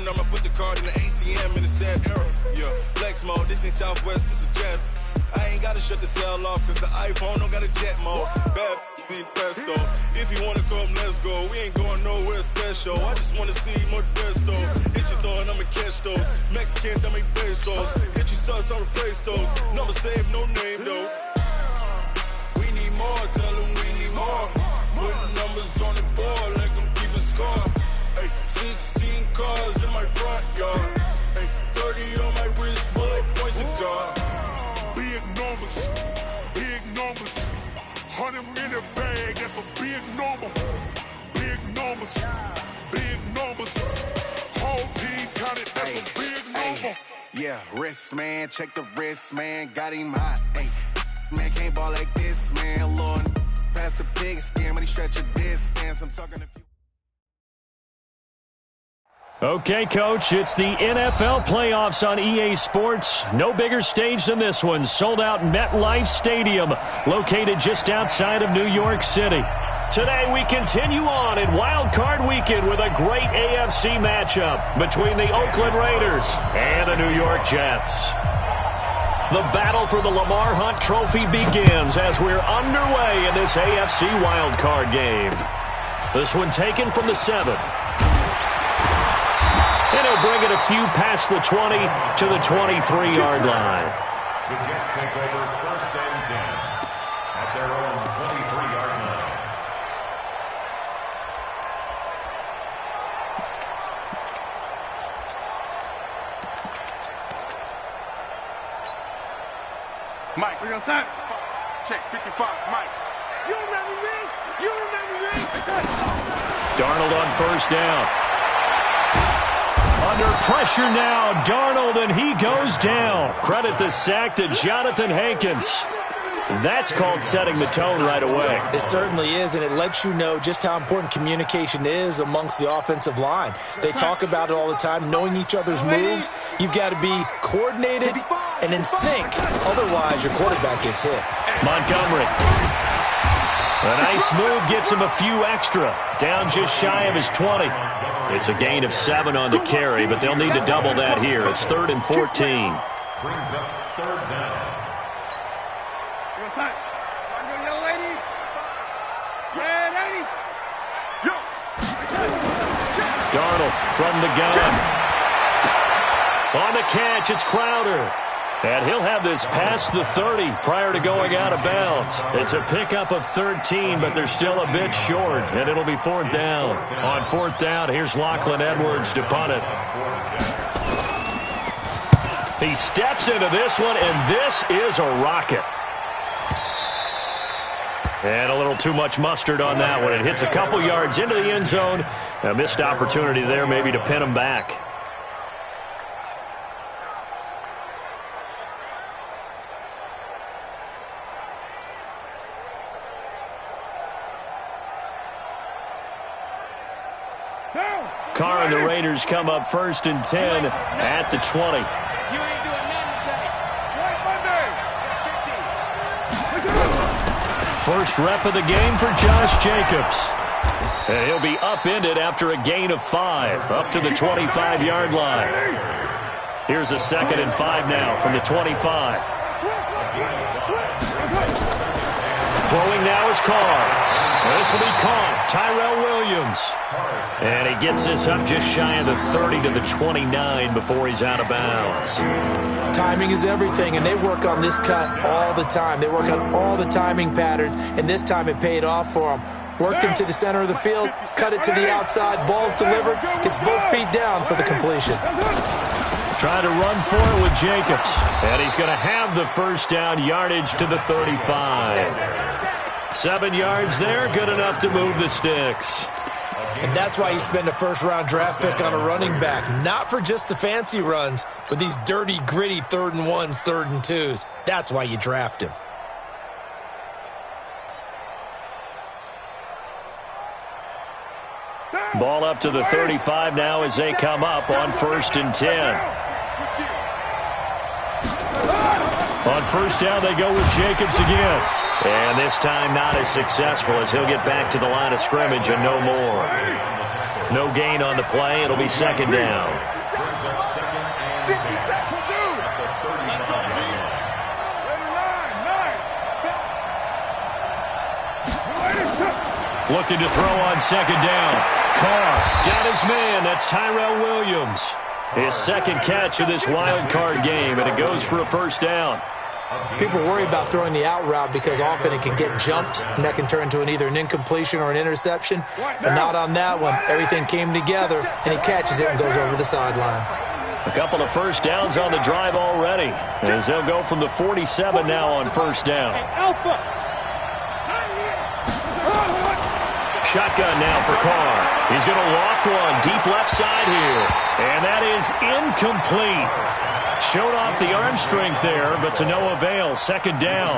I'ma put the card in the ATM in the sad era. Yeah, flex mode, this ain't Southwest, this is jet. I ain't gotta shut the cell off, cause the iPhone don't got a jet mode. Bad be pesto. If you wanna come, let's go. We ain't going nowhere special. I just wanna see more desto. Hit your throw and I'ma catch those. Mexican, dame pesos. Hit your sus, I'll replace those. Number save, no name though. We need more, tell them we need more. Putting numbers on the board, let them keep a score. Ay, 16 cars in my front yard. Ay, 30 on my wrist, bullet point to God. Big numbers, big numbers. 100 in the bag, that's a big number. Big numbers, big numbers. Whole team counted, that's a big number. Yeah, wrist man, check the wrist man, got him hot. Ay, man can't ball like this, man. Lord, pass the big skin when he stretch a distance. I'm talking to you. Okay, Coach, it's the NFL playoffs on EA Sports. No bigger stage than this one. Sold out MetLife Stadium, located just outside of New York City. Today, we continue on in Wild Card Weekend with a great AFC matchup between the Oakland Raiders and the New York Jets. The battle for the Lamar Hunt Trophy begins as we're underway in this AFC Wild Card game. This one taken from the 7. And he'll bring it a few past the 20 to the 23-yard line. The Jets take over 1st and 10 at their own 23-yard line. Mike, we're outside. Check 55, Mike. You remember me? You remember me? Darnold on 1st down. Under pressure now, Darnold, and he goes down. Credit the sack to Jonathan Hankins. That's called setting the tone right away. It certainly is, and it lets you know just how important communication is amongst the offensive line. They talk about it all the time, knowing each other's moves. You've got to be coordinated and in sync. Otherwise, your quarterback gets hit. Montgomery. A nice move gets him a few extra. Down just shy of his 20. It's a gain of 7 on the carry, but they'll need to double that here. It's 3rd and 14. Brings up 3rd down. Darnold from the gun. On the catch, it's Crowder. And he'll have this past the 30 prior to going out of bounds. It's a pickup of 13, but they're still a bit short, and it'll be 4th down. On 4th down, here's Lachlan Edwards to punt it. He steps into this one, and this is a rocket. And a little too much mustard on that one. It hits a couple yards into the end zone. A missed opportunity there maybe to pin him back. Carr and the Raiders come up 1st and 10 at the 20. First rep of the game for Josh Jacobs. And he'll be upended after a gain of 5, up to the 25-yard line. Here's a 2nd and 5 now from the 25. Throwing now is Carr. This will be caught. Tyrell Williams. And he gets this up just shy of the 30 to the 29 before he's out of bounds. Timing is everything, and they work on this cut all the time. They work on all the timing patterns, and this time it paid off for them. Worked him to the center of the field, cut it to the outside, ball's delivered, gets both feet down for the completion. Trying to run for it with Jacobs. And he's going to have the 1st down, yardage to the 35. 7 yards there, good enough to move the sticks. And that's why you spend a 1st-round draft pick on a running back. Not for just the fancy runs, but these dirty, gritty 3rd and 1s, 3rd and 2s. That's why you draft him. Ball up to the 35 now as they come up on 1st and 10. On 1st down, they go with Jacobs again. And this time not as successful as he'll get back to the line of scrimmage and no more. No gain on the play. It'll be 2nd down. brings up second and 10 at the 35-yard line. Looking to throw on second down. Carr got his man. That's Tyrell Williams. His second catch of this wild card game, and it goes for a first down. People worry about throwing the out route because often it can get jumped, and that can turn into either an incompletion or an interception. But not on that one. Everything came together, and he catches it and goes over the sideline. A couple of first downs on the drive already, as they'll go from the 47 now on first down. Shotgun now for Carr. He's going to loft one deep left side here, and that is incomplete. Showed off the arm strength there, but to no avail. Second down.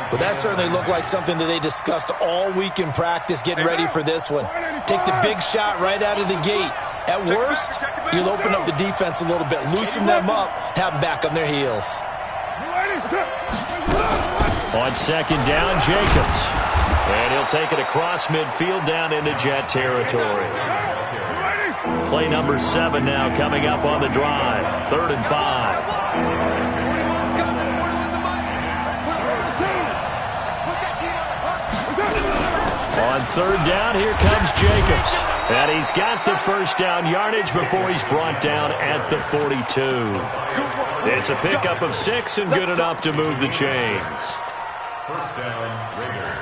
Well, that certainly looked like something that they discussed all week in practice, getting ready for this one. Take the big shot right out of the gate. At worst, you'll open up the defense a little bit, loosen them up, have them back on their heels. On second down, Jacobs. And he'll take it across midfield down into Jet territory. Play number 7 now coming up on the drive. 3rd and 5. On third down, here comes Jacobs. And he's got the first down yardage before he's brought down at the 42. It's a pickup of 6 and good enough to move the chains. First down, Raiders.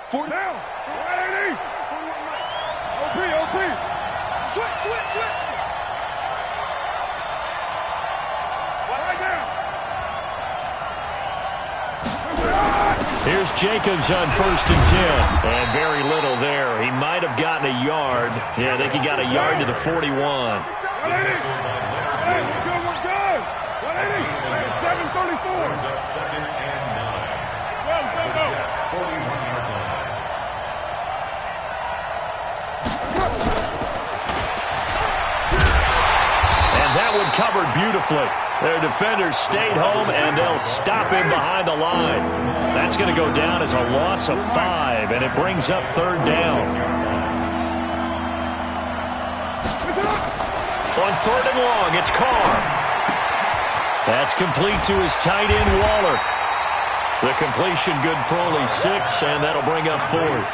Four down. 180. OP. Switch. Right down. Here's Jacobs on 1st and 10. And very little there. He might have gotten a yard. Yeah, I think he got a yard to the 41. 180. We're good. 180. 734. Brings up second and 9. Go. That's 41-yard line. That one covered beautifully. Their defenders stayed home, and they'll stop him behind the line. That's going to go down as a loss of 5, and it brings up 3rd down. On 3rd and long, it's Carr. That's complete to his tight end, Waller. The completion good for only 6, and that'll bring up 4th.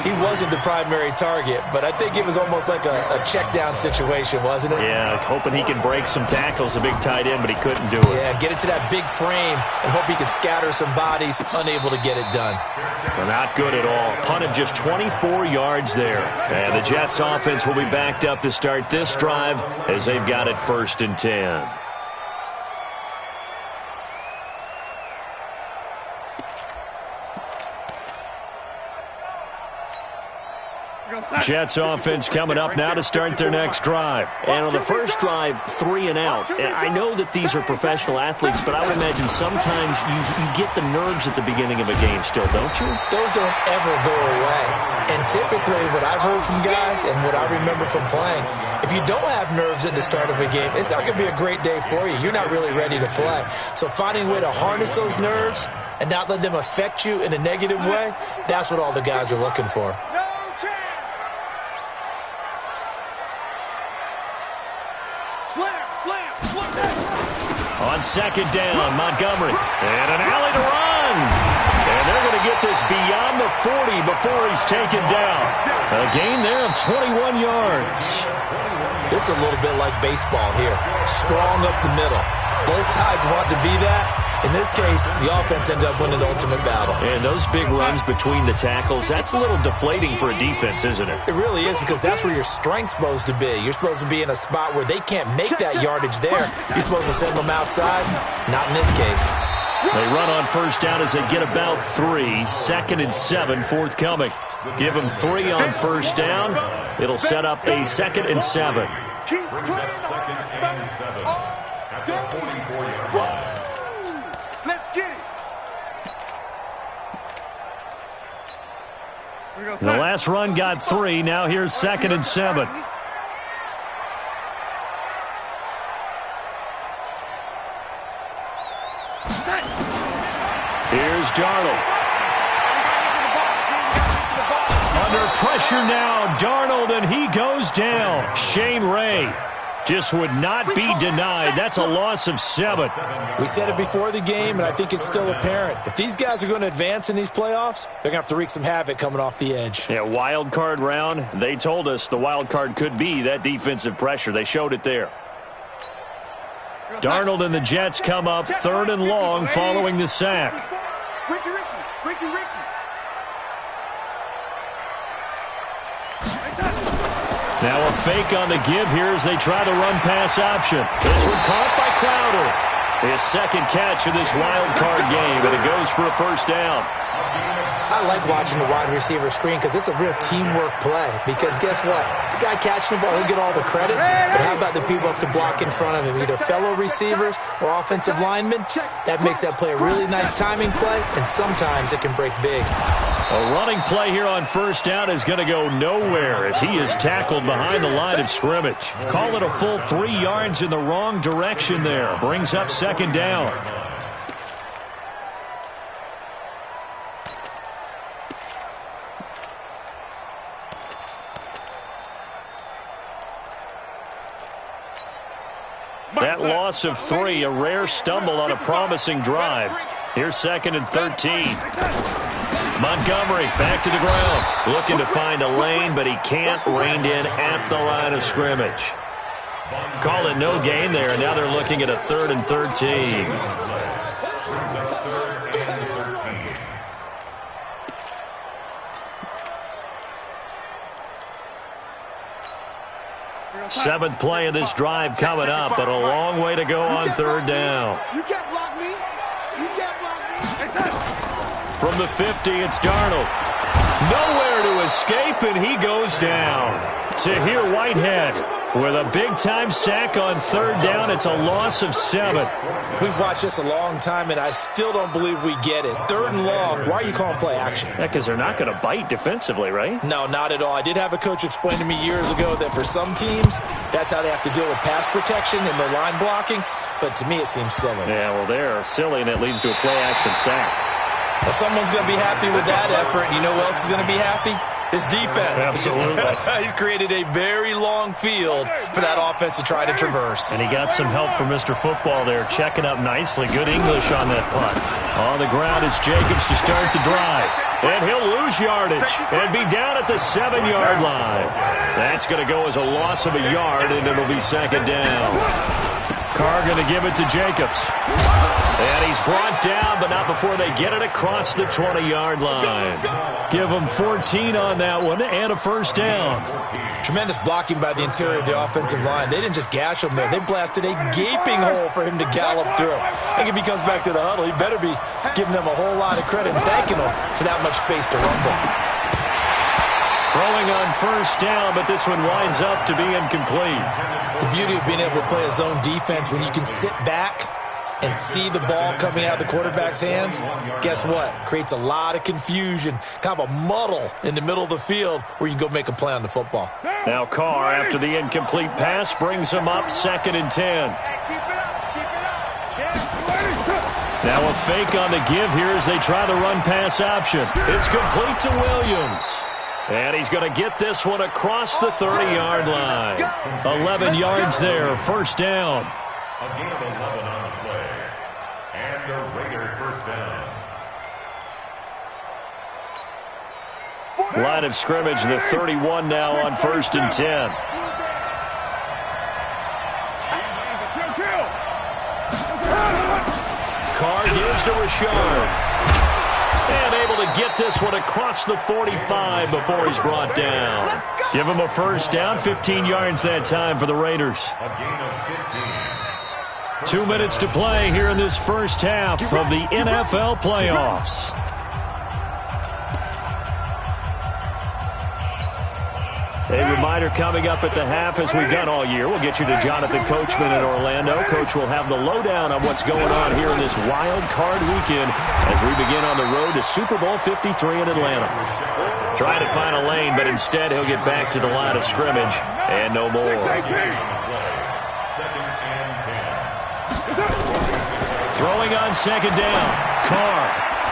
He wasn't the primary target, but I think it was almost like a check-down situation, wasn't it? Yeah, hoping he can break some tackles, a big tight end, but he couldn't do it. Yeah, get it to that big frame and hope he can scatter some bodies, unable to get it done. Well, not good at all. Punt of just 24 yards there. And the Jets offense will be backed up to start this drive as they've got it 1st and 10. Jets offense coming up now to start their next drive. And on the first drive, 3 and out. I know that these are professional athletes, but I would imagine sometimes you get the nerves at the beginning of a game still, don't you? Those don't ever go away. And typically what I've heard from guys and what I remember from playing, if you don't have nerves at the start of a game, it's not going to be a great day for you. You're not really ready to play. So finding a way to harness those nerves and not let them affect you in a negative way, that's what all the guys are looking for. On second down, Montgomery. And an alley to run. And they're going to get this beyond the 40 before he's taken down. A gain there of 21 yards. This is a little bit like baseball here. Strong up the middle. Both sides want to be that. In this case, the offense ended up winning the ultimate battle. And those big runs between the tackles, that's a little deflating for a defense, isn't it? It really is, because that's where your strength's supposed to be. You're supposed to be in a spot where they can't make that yardage there. You're supposed to send them outside. Not in this case. They run on first down as they get about 3. 2nd and 7 forthcoming. Give them 3 on first down. It'll set up a 2nd and 7. Brings up 2nd and 7 at the 44-yard line. Let's get it. The last run got 3. Now here's 2nd and 7. Darnold. Under pressure now, Darnold, and he goes down. Shane Ray just would not be denied. That's a loss of 7. We said it before the game, and I think it's still apparent. If these guys are going to advance in these playoffs, they're going to have to wreak some havoc coming off the edge. Yeah, wild card round. They told us the wild card could be that defensive pressure. They showed it there. Darnold and the Jets come up 3rd and long following the sack. Ricky. Now a fake on the give here as they try the run-pass option. This one caught by Crowder. His second catch of this wild card game, and it goes for a first down. I like watching the wide receiver screen because it's a real teamwork play. Because guess what? The guy catching the ball, he'll get all the credit. But how about the people who have to block in front of him, either fellow receivers or offensive linemen? That makes that play a really nice timing play, and sometimes it can break big. A running play here on first down is going to go nowhere as he is tackled behind the line of scrimmage. Call it a full 3 yards in the wrong direction there. Brings up second down. That loss of 3, a rare stumble on a promising drive. Here's 2nd and 13. Montgomery back to the ground, looking to find a lane, but he can't. Reined in at the line of scrimmage. Call it no gain there. Now they're looking at a 3rd and 13. Seventh play of this drive coming up, but a long way to go on 3rd down. You can't block me. You can't block me. From the 50, it's Darnold. Nowhere to escape, and he goes down. Tahir Whitehead with a big-time sack on 3rd down. It's a loss of 7. We've watched this a long time, and I still don't believe we get it. 3rd and long, why are you calling play action? Yeah, because they're not going to bite defensively, right? No, not at all. I did have a coach explain to me years ago that for some teams, that's how they have to deal with pass protection and their line blocking, but to me it seems silly. Yeah, well, they're silly, and it leads to a play-action sack. Well, someone's going to be happy with that effort, and you know who else is going to be happy? His defense. Absolutely. He's created a very long field for that offense to try to traverse. And he got some help from Mr. Football there, checking up nicely. Good English on that punt. On the ground, it's Jacobs to start the drive. And he'll lose yardage and be down at the 7-yard line. That's going to go as a loss of a yard, and it'll be 2nd down. Carr going to give it to Jacobs. And he's brought down, but not before they get it across the 20-yard line. Give them 14 on that one and a first down. Tremendous blocking by the interior of the offensive line. They didn't just gash him there. They blasted a gaping hole for him to gallop through. I think if he comes back to the huddle, he better be giving them a whole lot of credit and thanking them for that much space to rumble. Throwing on first down, but this one winds up to be incomplete. The beauty of being able to play a zone defense when you can sit back and see the ball coming out of the quarterback's hands, guess what? Creates a lot of confusion, kind of a muddle in the middle of the field where you can go make a play on the football. Now Carr, after the incomplete pass, brings him up 2nd and 10. Now a fake on the give here as they try the run-pass option. It's complete to Williams. And he's going to get this one across the 30-yard line. 11 yards there, first down. A gain of 11 on the play. And a Raider first down. Line of scrimmage, the 31 now on 1st and 10. Carr gives to Rashard. And able to get this one across the 45 before he's brought down. Give him a first down, 15 yards that time for the Raiders. A gain of 15. 2 minutes to play here in this first half of the NFL playoffs. A reminder coming up at the half, as we've done all year. We'll get you to Jonathan Coachman in Orlando. Coach will have the lowdown on what's going on here in this wild card weekend as we begin on the road to Super Bowl 53 in Atlanta. Trying to find a lane, but instead he'll get back to the line of scrimmage and no more. Throwing on 2nd down. Carr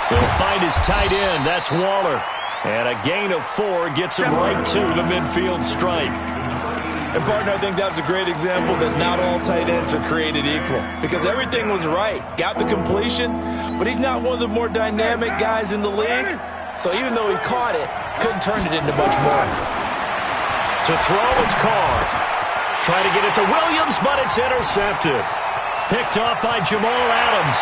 He'll find his tight end. That's Waller. And a gain of 4 gets him right to the midfield stripe. And, partner, I think that's a great example that not all tight ends are created equal. Because everything was right. Got the completion, but he's not one of the more dynamic guys in the league. So even though he caught it, couldn't turn it into much more. To throw, it's Carr. Trying to get it to Williams, but it's intercepted. Picked off by Jamal Adams.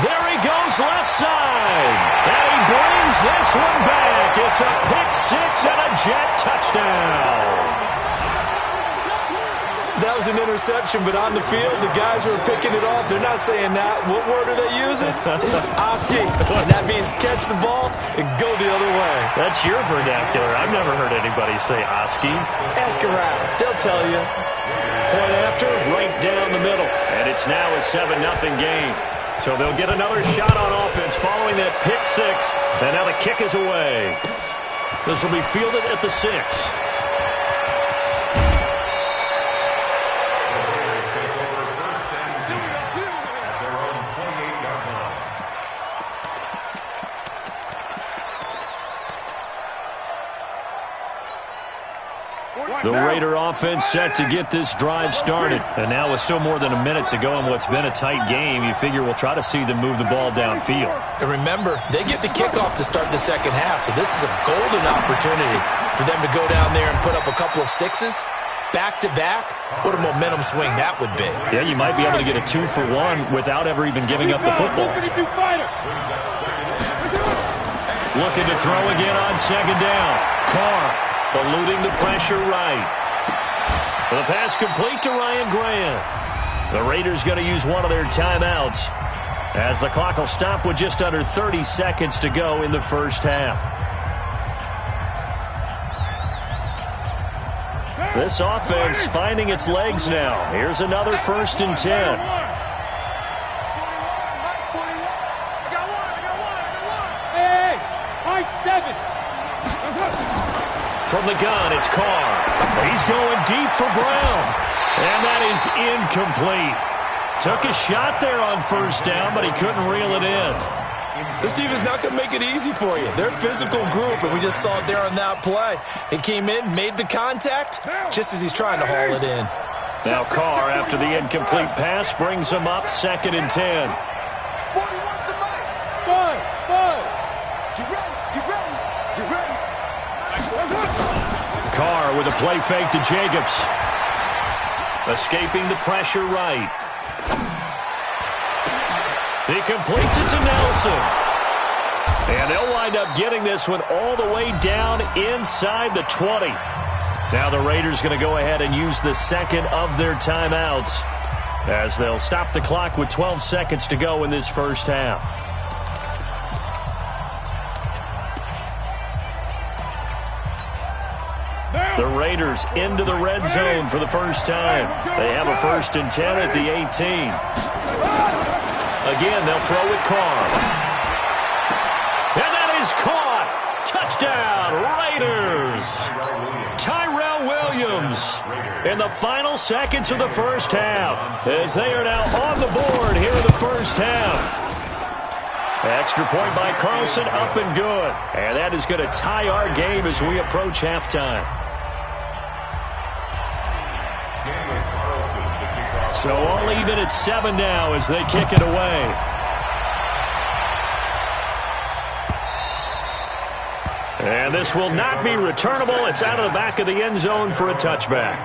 There he goes left side. And he brings this one back. It's a pick-6 and a Jet touchdown. That was an interception, but on the field, the guys who are picking it off, they're not saying that. What word are they using? It's Oski. And that means catch the ball and go the other way. That's your vernacular. I've never heard anybody say Oski. Ask around. They'll tell you. Point after, right down the middle. And it's now a 7-0 game. So they'll get another shot on offense following that pick-6. And now the kick is away. This will be fielded at the 6. The Raider offense set to get this drive started. And now with still more than a minute to go in what's been a tight game, you figure we'll try to see them move the ball downfield. And remember, they get the kickoff to start the second half, so this is a golden opportunity for them to go down there and put up a couple of 6s. Back-to-back, what a momentum swing that would be. Yeah, you might be able to get a 2-for-1 without ever even giving up the football. Looking to throw again on second down. Carr eluding the pressure right. The pass complete to Ryan Grant. The Raiders going to use one of their timeouts as the clock will stop with just under 30 seconds to go in the first half. This offense finding its legs now. Here's another 1st and 10. From the gun, it's Carr. He's going deep for Brown. And that is incomplete. Took a shot there on 1st down, but he couldn't reel it in. This team is not going to make it easy for you. They're a physical group, and we just saw it there on that play. He came in, made the contact, just as he's trying to haul it in. Now Carr, after the incomplete pass, brings him up 2nd and 10. Carr with a play fake to Jacobs. Escaping the pressure right. He completes it to Nelson. And they'll wind up getting this one all the way down inside the 20. Now the Raiders going to go ahead and use the second of their timeouts as they'll stop the clock with 12 seconds to go in this first half. The Raiders into the red zone for the first time. They have a 1st and 10 at the 18. Again, they'll throw with Carr. And that is caught. Touchdown, Raiders. Tyrell Williams in the final seconds of the first half as they are now on the board here in the first half. Extra point by Carlson, up and good. And that is going to tie our game as we approach halftime. So all even at 7 now as they kick it away. And this will not be returnable. It's out of the back of the end zone for a touchback.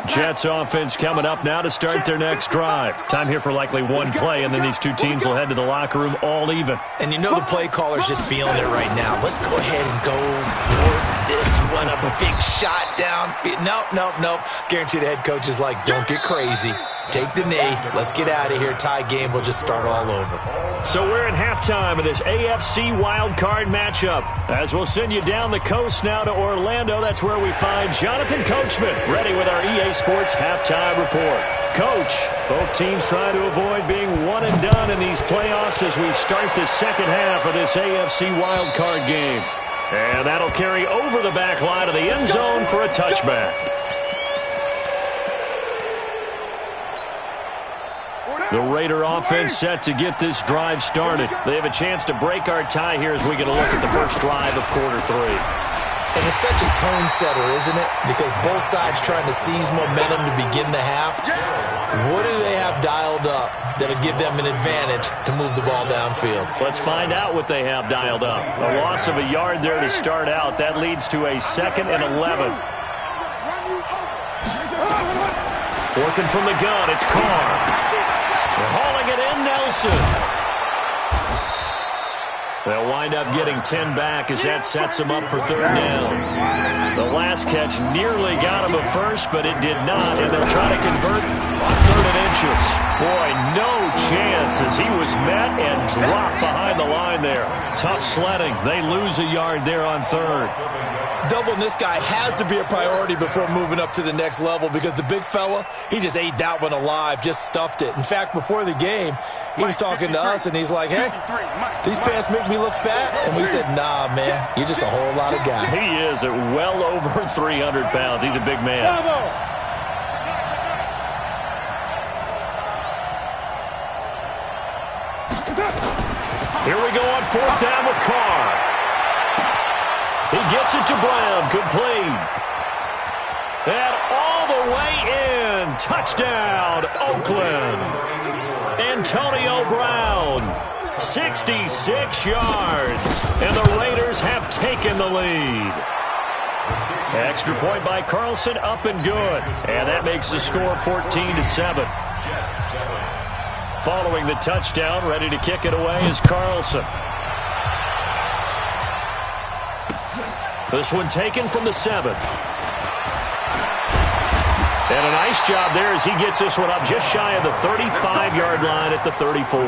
Jets offense coming up now to start their next drive. Time here for likely one play, and then these two teams will head to the locker room all even. And you know the play caller's just feeling it right now. Let's go ahead and go for this one. A big shot down. Nope. Guarantee the head coach is like, don't get crazy. Take the knee. Let's get out of here. Tie game. We'll just start all over. So we're at halftime of this AFC wildcard matchup. As we'll send you down the coast now to Orlando. That's where we find Jonathan Coachman ready with our EA Sports halftime report. Coach, both teams trying to avoid being one and done in these playoffs as we start the second half of this AFC wildcard game. And that'll carry over the back line of the end zone for a touchback. The Raider offense set to get this drive started. They have a chance to break our tie here as we get a look at the first drive of quarter 3. And it's such a tone setter, isn't it? Because both sides trying to seize momentum to begin the half. What do they have dialed up that'll give them an advantage to move the ball downfield? Let's find out what they have dialed up. A loss of a yard there to start out. That leads to a 2nd and 11. Working from the gun, it's Carr. They're hauling it in, Nelson. They'll wind up getting 10 back as that sets them up for 3rd down. The last catch nearly got him a first, but it did not, and they'll try to convert on 3rd and inches. Boy, no chance as he was met and dropped behind the line there. Tough sledding. They lose a yard there on 3rd. Doubling this guy has to be a priority before moving up to the next level because the big fella, he just ate that one alive, just stuffed it. In fact, before the game, he was talking to us, and he's like, hey, these pants make me look fat. And we said, nah, man, you're just a whole lot of guy. He is at well over 300 pounds. He's a big man. Here we go on 4th down with Carr. He gets it to Brown. Complete. And all the way in. Touchdown, Oakland. Antonio Brown. 66 yards. And the Raiders have taken the lead. Extra point by Carlson, up and good. And that makes the score 14-7. Following the touchdown, ready to kick it away is Carlson. This one taken from the 7. And a nice job there as he gets this one up just shy of the 35-yard line at the 34.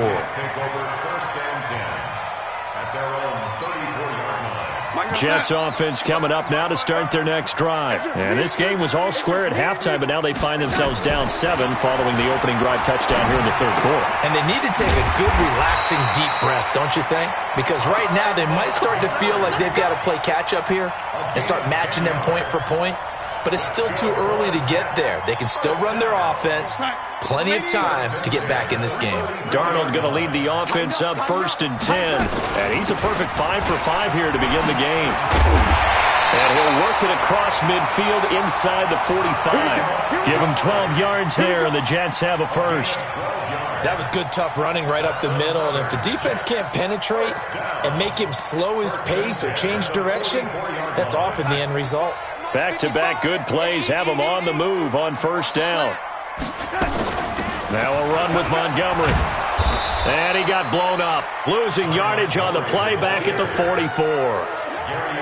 Jets offense coming up now to start their next drive. And this game was all square at halftime, but now they find themselves down 7 following the opening drive touchdown here in the 3rd quarter. And they need to take a good, relaxing, deep breath, don't you think? Because right now they might start to feel like they've got to play catch-up here and start matching them point for point. But it's still too early to get there. They can still run their offense. Plenty of time to get back in this game. Darnold going to lead the offense up 1st and 10. And he's a perfect 5 for 5 here to begin the game. And he'll work it across midfield inside the 45. Give him 12 yards there, and the Jets have a first. That was good, tough running right up the middle. And if the defense can't penetrate and make him slow his pace or change direction, that's often the end result. Back-to-back good plays have him on the move on 1st down. Now a run with Montgomery. And he got blown up. Losing yardage on the play back at the 44.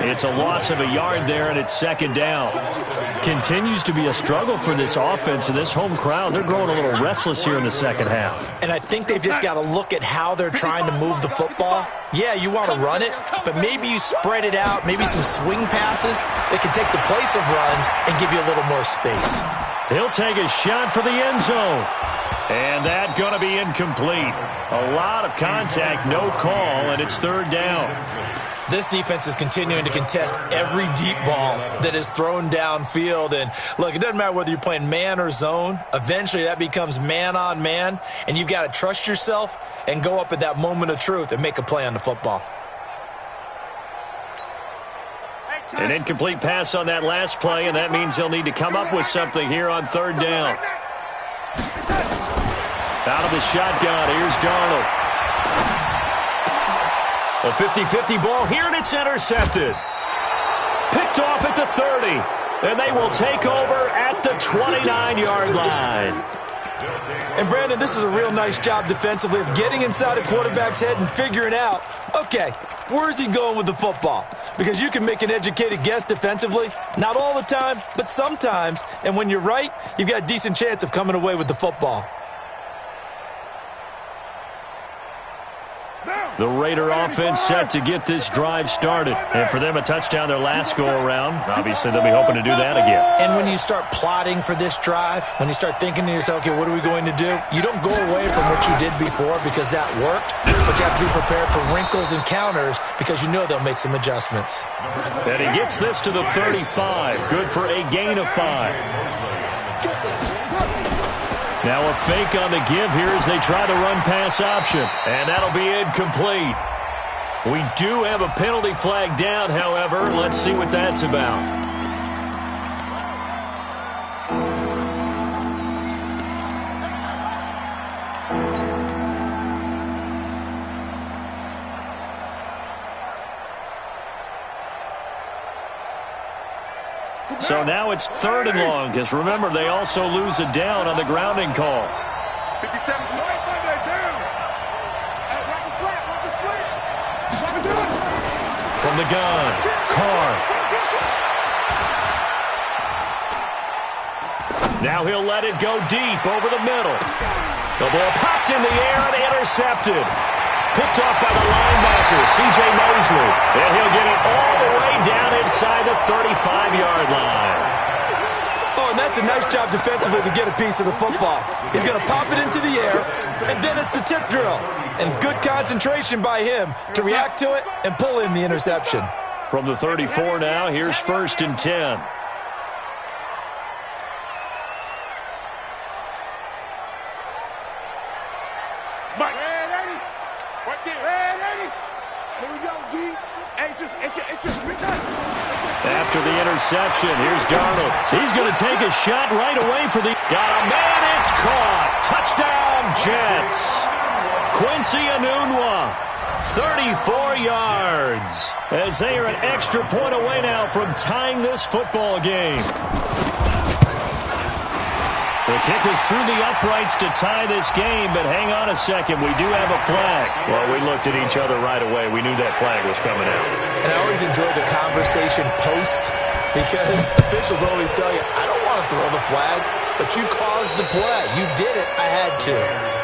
It's a loss of a yard there, and it's 2nd down. Continues to be a struggle for this offense and this home crowd. They're growing a little restless here in the 2nd half. And I think they've just got to look at how they're trying to move the football. Yeah, you want to run it, but maybe you spread it out, maybe some swing passes that can take the place of runs and give you a little more space. He'll take a shot for the end zone. And that's going to be incomplete. A lot of contact, no call, and it's 3rd down. This defense is continuing to contest every deep ball that is thrown downfield. And, look, it doesn't matter whether you're playing man or zone. Eventually that becomes man-on-man, and you've got to trust yourself and go up at that moment of truth and make a play on the football. An incomplete pass on that last play, and that means they'll need to come up with something here on 3rd down. Out of the shotgun, here's Darnold. A 50-50 ball here, and it's intercepted. Picked off at the 30, and they will take over at the 29-yard line. And, Brandon, this is a real nice job defensively of getting inside a quarterback's head and figuring out, okay, where's he going with the football? Because you can make an educated guess defensively. Not all the time, but sometimes. And when you're right, you've got a decent chance of coming away with the football. The Raider offense set to get this drive started. And for them, a touchdown their last go-around. Obviously, they'll be hoping to do that again. And when you start plotting for this drive, when you start thinking to yourself, okay, what are we going to do? You don't go away from what you did before because that worked. But you have to be prepared for wrinkles and counters because you know they'll make some adjustments. And he gets this to the 35. Good for a gain of 5. Now a fake on the give here as they try the run-pass option. And that'll be incomplete. We do have a penalty flag down, however. Let's see what that's about. So now it's 3rd and long, because remember, they also lose a down on the grounding call. 57. From the gun, Carr. Now he'll let it go deep over the middle. The ball popped in the air and intercepted. Picked off by the linebacker, C.J. Mosley. And he'll get it all the way down inside the 35-yard line. Oh, and that's a nice job defensively to get a piece of the football. He's going to pop it into the air, and then it's the tip drill. And good concentration by him to react to it and pull in the interception. From the 34 now, here's 1st and 10. After the interception, here's Darnold. He's going to take a shot right away for the... Got a man, it's caught. Touchdown, Jets. Quincy Enunwa, 34 yards. As they are an extra point away now from tying this football game. The kick is through the uprights to tie this game, but hang on a second. We do have a flag. Well, we looked at each other right away. We knew that flag was coming out. And I always enjoy the conversation post because officials always tell you, I don't want to throw the flag, but you caused the play. You did it. I had to.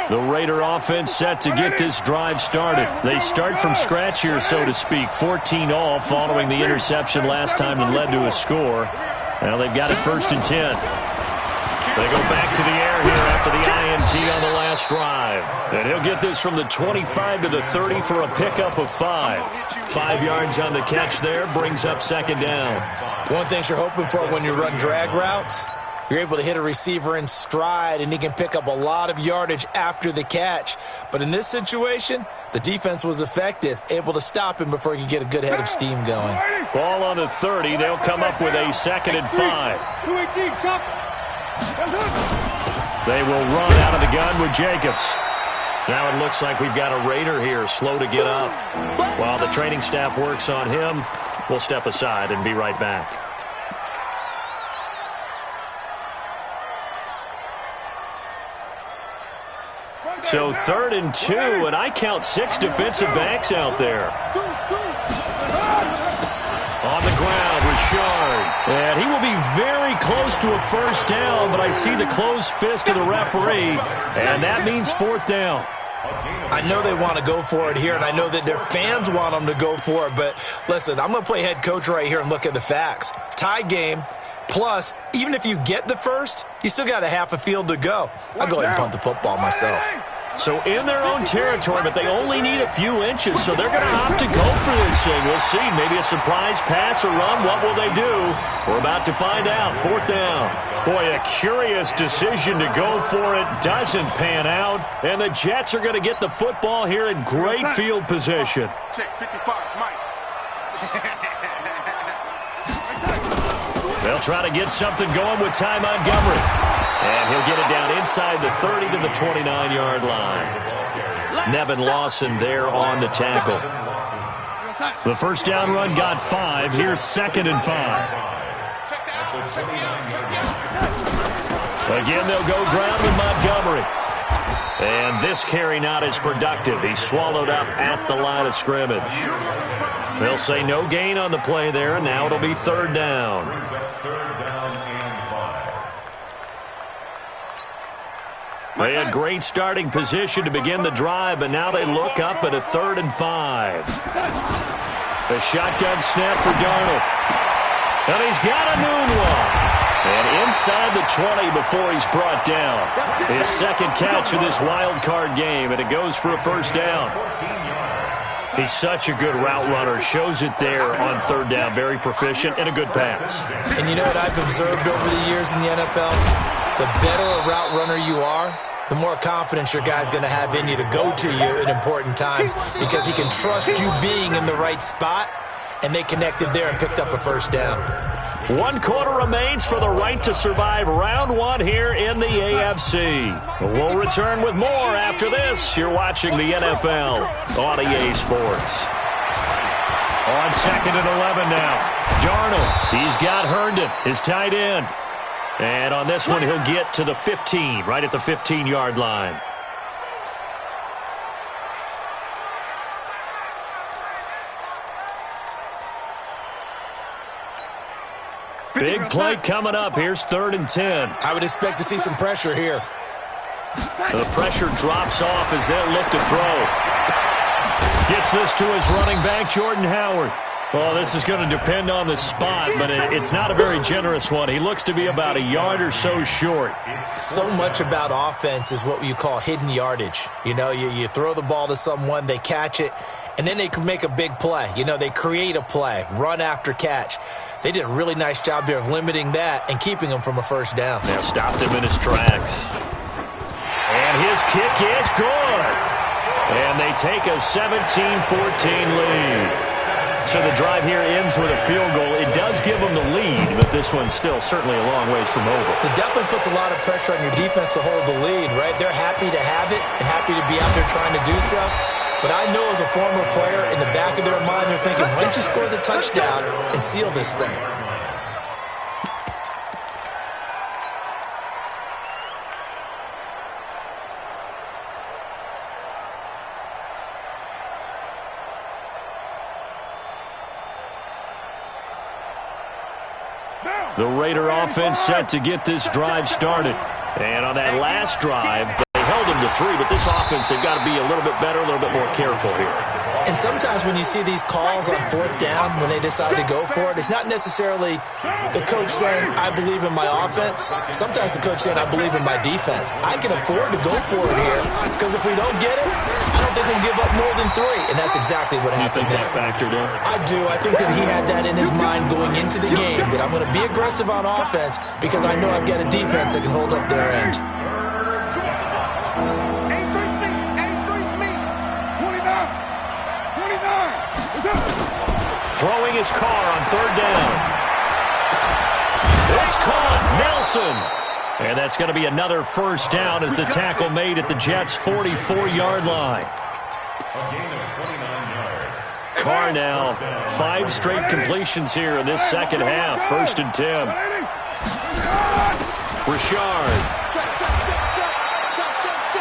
The Raider offense set to get this drive started. They start from scratch here, so to speak. 14 all following the interception last time that led to a score. Now they've got it 1st and 10. They go back to the air here after the INT on the last drive. And he'll get this from the 25 to the 30 for a pickup of 5. 5 yards on the catch there, brings up 2nd down. One thing you're hoping for when you run drag routes, you're able to hit a receiver in stride, and he can pick up a lot of yardage after the catch. But in this situation, the defense was effective, able to stop him before he could get a good head of steam going. Ball on the 30. They'll come up with a 2nd and 5. They will run out of the gun with Jacobs. Now it looks like we've got a Raider here, slow to get up. While the training staff works on him, we'll step aside and be right back. So 3rd and 2, and I count 6 defensive backs out there. On the ground, Richard. And he will be very close to a 1st down, but I see the closed fist of the referee, and that means 4th down. I know they want to go for it here, and I know that their fans want them to go for it, but listen, I'm going to play head coach right here and look at the facts. Tie game. Plus, even if you get the 1st, you still got a half a field to go. I'll go ahead and punt the football myself. So in their own territory, but they only need a few inches, so they're going to opt to go for this thing. We'll see. Maybe a surprise pass or run. What will they do? We're about to find out. 4th down. Boy, a curious decision to go for it. Doesn't pan out. And the Jets are going to get the football here in great field position. Check 55, Mike. They'll try to get something going with Ty Montgomery. And he'll get it down inside the 30 to the 29-yard line. Nevin Lawson there on the tackle. The 1st down run got 5. Here's 2nd and 5. Again, they'll go ground with Montgomery. And this carry not as productive. He's swallowed up at the line of scrimmage. They'll say no gain on the play there. Now it'll be 3rd down. They had great starting position to begin the drive, but now they look up at a 3rd and 5. The shotgun snap for Darnold. And he's got a Enunwa. And inside the 20 before he's brought down. His second catch of this wild card game, and it goes for a first down. He's such a good route runner. Shows it there on third down. Very proficient and a good pass. And you know what I've observed over the years in the NFL? The better a route runner you are, the more confidence your guy's going to have in you to go to you in important times because he can trust you being in the right spot, and they connected there and picked up a first down. 1 quarter remains for the right to survive round one here in the AFC. We'll return with more after this. You're watching the NFL on EA Sports. On 2nd and 11 now. Darnold, he's got Herndon, his tight end. And on this one, he'll get to the 15, right at the 15-yard line. Big play coming up. Here's 3rd and 10. I would expect to see some pressure here. The pressure drops off as they'll look to throw. Gets this to his running back, Jordan Howard. Well, this is going to depend on the spot, but it's not a very generous one. He looks to be about a yard or so short. So much about offense is what you call hidden yardage. You know, you throw the ball to someone, they catch it, and then they can make a big play. You know, they create a play, run after catch. They did a really nice job there of limiting that and keeping him from a first down. Now stopped him in his tracks. And his kick is good. And they take a 17-14 lead. So the drive here ends with a field goal. It does give them the lead, but this one's still certainly a long ways from over. It definitely puts a lot of pressure on your defense to hold the lead, right? They're happy to have it and happy to be out there trying to do so. But I know as a former player, in the back of their mind, they're thinking, why don't you score the touchdown and seal this thing? The Raider offense set to get this drive started. And on that last drive, they held them to 3, but this offense, they've got to be a little bit better, a little bit more careful here. And sometimes when you see these calls on 4th down, when they decide to go for it, it's not necessarily the coach saying, I believe in my offense. Sometimes the coach saying, I believe in my defense. I can afford to go for it here because if we don't get it, I don't think we'll give up more than 3. And that's exactly what happened there. You think that factored in? I do. I think that he had that in his mind going into the game, that I'm going to be aggressive on offense because I know I've got a defense that can hold up their end. Throwing his car on 3rd down. It's caught. Nelson. And that's going to be another first down as the tackle made at the Jets' 44-yard line. A gain of 29 yards. Carr now 5 straight completions here in this second half. 1st and 10. Richard.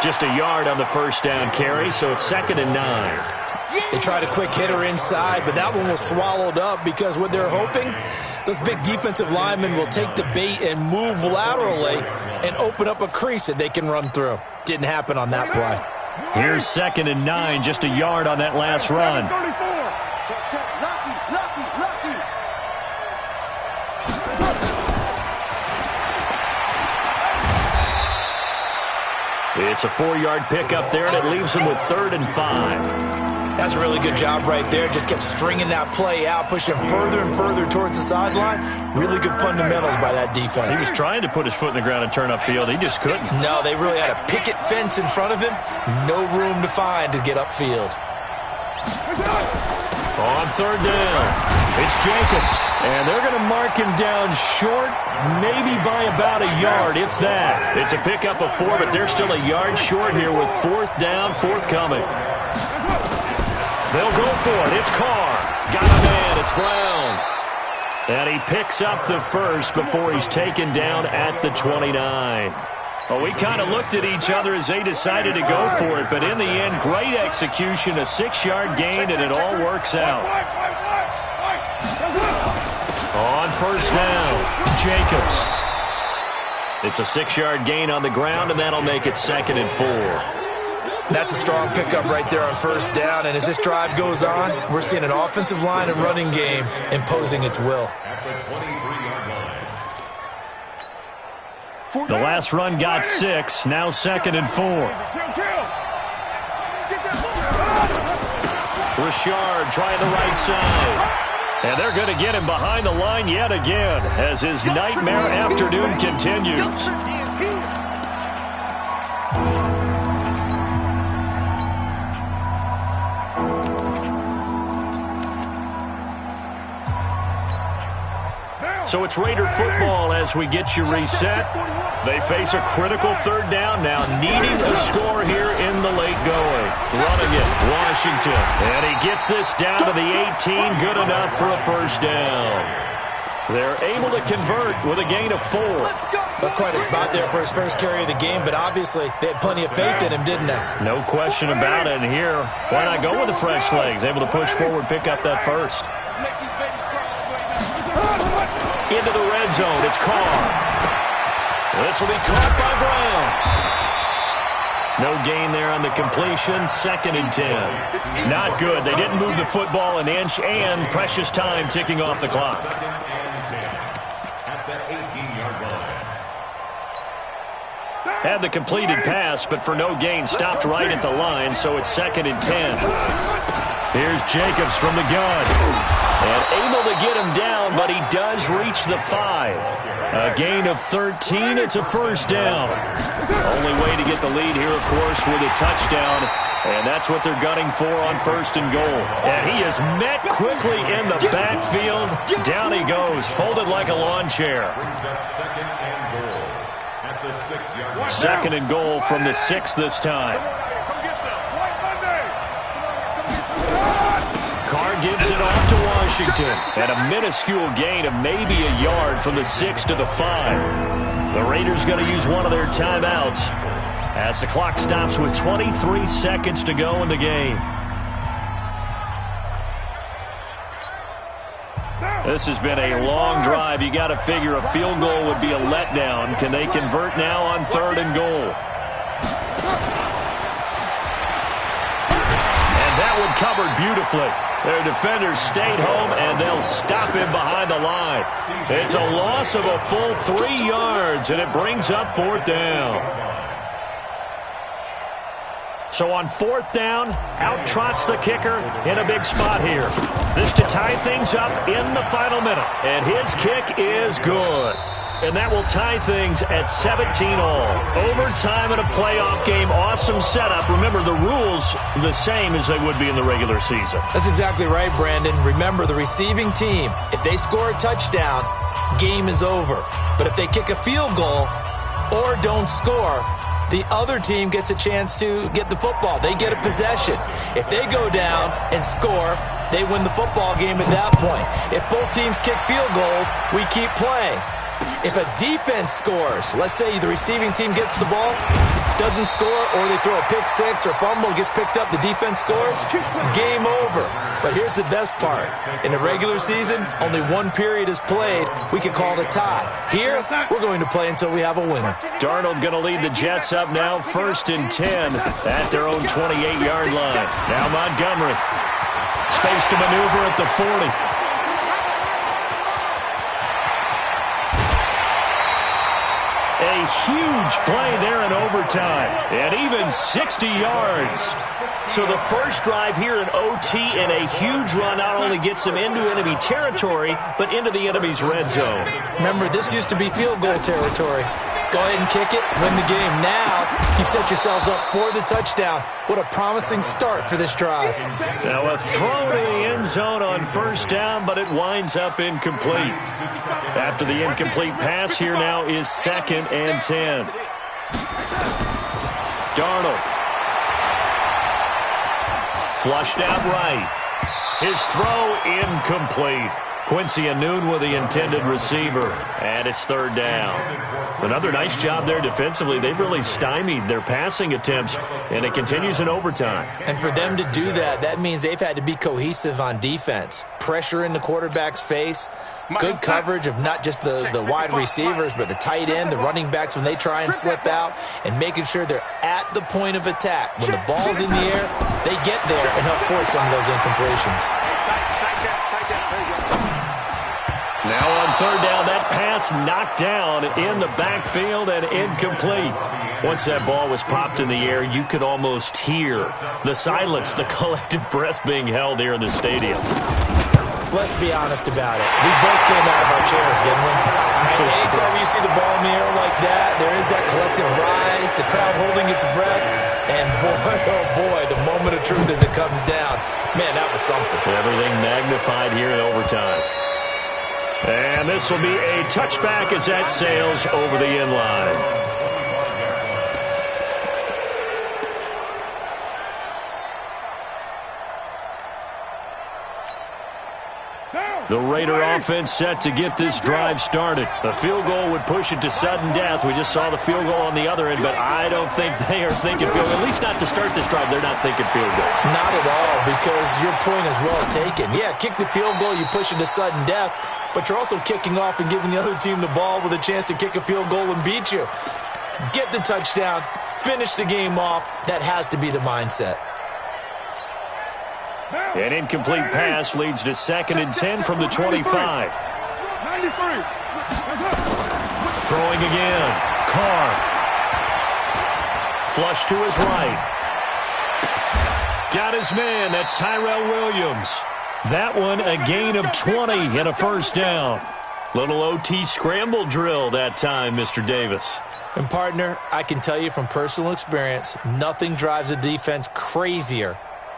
Just a yard on the first down carry, so it's 2nd and 9. They tried a quick hitter inside, but that one was swallowed up because what they're hoping, those big defensive linemen will take the bait and move laterally and open up a crease that they can run through. Didn't happen on that play. Here's 2nd and 9, just a yard on that last run. It's a 4-yard pickup there, and it leaves him with 3rd and 5. That's a really good job right there. Just kept stringing that play out, pushing him further and further towards the sideline. Really good fundamentals by that defense. He was trying to put his foot in the ground and turn upfield. He just couldn't. No, they really had a picket fence in front of him. No room to find to get upfield. On 3rd down, it's Jacobs. And they're going to mark him down short, maybe by about a yard, if that. It's a pickup of 4, but they're still a yard short here with 4th down, forthcoming. They'll go for it. It's Carr. Got a man. It's Brown. And he picks up the first before he's taken down at the 29. Well, we kind of looked at each other as they decided to go for it, but in the end, great execution, a 6-yard gain, and it all works out. On 1st down, Jacobs. It's a 6-yard gain on the ground, and that'll make it 2nd and 4. That's a strong pickup right there on 1st down, and as this drive goes on, we're seeing an offensive line and running game imposing its will. At the 23-yard line. The last run got 6, now 2nd and 4. Richard trying the right side. And they're going to get him behind the line yet again as his nightmare afternoon continues. So it's Raider football as we get you reset. They face a critical 3rd down now, needing a score here in the late going. Running it, Washington. And he gets this down to the 18, good enough for a 1st down. They're able to convert with a gain of 4. That's quite a spot there for his first carry of the game, but obviously they had plenty of faith in him, didn't they? No question about it. And here, why not go with the fresh legs? Able to push forward, pick up that 1st. Into the red zone, it's Carr. This will be caught by Brown. No gain there on the completion, 2nd and 10. Not good. They didn't move the football an inch, and precious time ticking off the clock. At the 18-yard line. Had the completed pass, but for no gain, stopped right at the line, so it's 2nd and 10. Here's Jacobs from the gun. And able to get him down, but he does reach the 5. A gain of 13, it's a 1st down. Only way to get the lead here, of course, with a touchdown. And that's what they're gunning for on 1st and goal. And he is met quickly in the backfield. Down he goes, folded like a lawn chair. Brings up 2nd and goal at the 6-yard line. 2nd and goal from the 6 this time. Carr gives it off to Washington. And a minuscule gain of maybe a yard from the 6 to the 5. The Raiders going to use one of their timeouts as the clock stops with 23 seconds to go in the game. This has been a long drive. You got to figure a field goal would be a letdown. Can they convert now on 3rd and goal? And that one covered beautifully. Their defenders stayed home, and they'll stop him behind the line. It's a loss of a full 3 yards, and it brings up 4th down. So on 4th down, out trots the kicker in a big spot here. This to tie things up in the final minute. And his kick is good. And that will tie things at 17-all. Overtime in a playoff game. Awesome setup. Remember, the rules the same as they would be in the regular season. That's exactly right, Brandon. Remember, the receiving team, if they score a touchdown, game is over. But if they kick a field goal or don't score, the other team gets a chance to get the football. They get a possession. If they go down and score, they win the football game at that point. If both teams kick field goals, we keep playing. If a defense scores, let's say the receiving team gets the ball, doesn't score, or they throw a pick 6 or fumble, gets picked up, the defense scores, game over. But here's the best part. In the regular season, only 1 period is played. We can call it a tie. Here, we're going to play until we have a winner. Darnold going to lead the Jets up now, 1st and 10 at their own 28-yard line. Now Montgomery. Space to maneuver at the 40. A huge play there in overtime, and even 60 yards. So the first drive here in OT and a huge run not only gets them into enemy territory, but into the enemy's red zone. Remember, this used to be field goal territory. Go ahead and kick it, win the game. Now, you set yourselves up for the touchdown. What a promising start for this drive. Now a throw to the end zone on 1st down, but it winds up incomplete. After the incomplete pass, here now is 2nd and 10. Darnold. Flushed out right. His throw incomplete. Quincy Anoon with the intended receiver, and it's 3rd down. Another nice job there defensively. They've really stymied their passing attempts, and it continues in overtime. And for them to do that, that means they've had to be cohesive on defense. Pressure in the quarterback's face, good coverage of not just the wide receivers, but the tight end, the running backs when they try and slip out, and making sure they're at the point of attack. When the ball's in the air, they get there and help force some of those incompletions. Now on third down, that pass knocked down in the backfield and incomplete. Once that ball was popped in the air, you could almost hear the silence, the collective breath being held here in the stadium. Let's be honest about it. We both came out of our chairs, didn't we? Anytime you see the ball in the air like that, there is that collective rise, the crowd holding its breath, and boy, oh boy, the moment of truth as it comes down. Man, that was something. Everything magnified here in overtime. And this will be a touchback as that sails over the end line. The Raider offense set to get this drive started. A field goal would push it to sudden death. We just saw the field goal on the other end, but I don't think they are thinking field goal. At least not to start this drive. They're not thinking field goal. Not at all, because your point is well taken. Yeah, kick the field goal, you push it to sudden death, but you're also kicking off and giving the other team the ball with a chance to kick a field goal and beat you. Get the touchdown, finish the game off. That has to be the mindset. An incomplete pass leads to 2nd and 10 from the 25. 93. Throwing again. Carr. Flush to his right. Got his man. That's Tyrell Williams. That one a gain of 20 and a first down. Little OT scramble drill that time, Mr. Davis. And partner, I can tell you from personal experience, nothing drives a defense crazier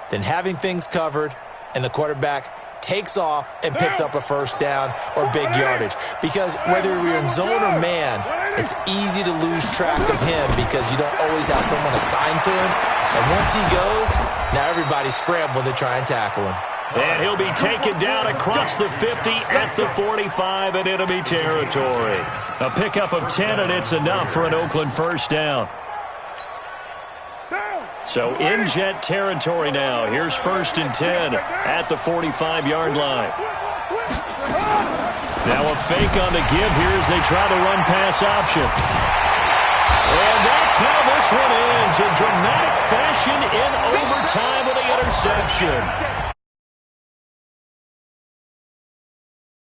than having things covered and the quarterback takes off and picks up a first down or big yardage. Because whether you're in zone or man, it's easy to lose track of him because you don't always have someone assigned to him. And once he goes, now everybody's scrambling to try and tackle him. And he'll be taken down across the 50 at the 45 in enemy territory. A pickup of 10, and it's enough for an Oakland first down. So in Jet territory now. Here's 1st and 10 at the 45-yard line. Now a fake on the give here as they try the run-pass option. And that's how this one ends. In dramatic fashion in overtime with the interception.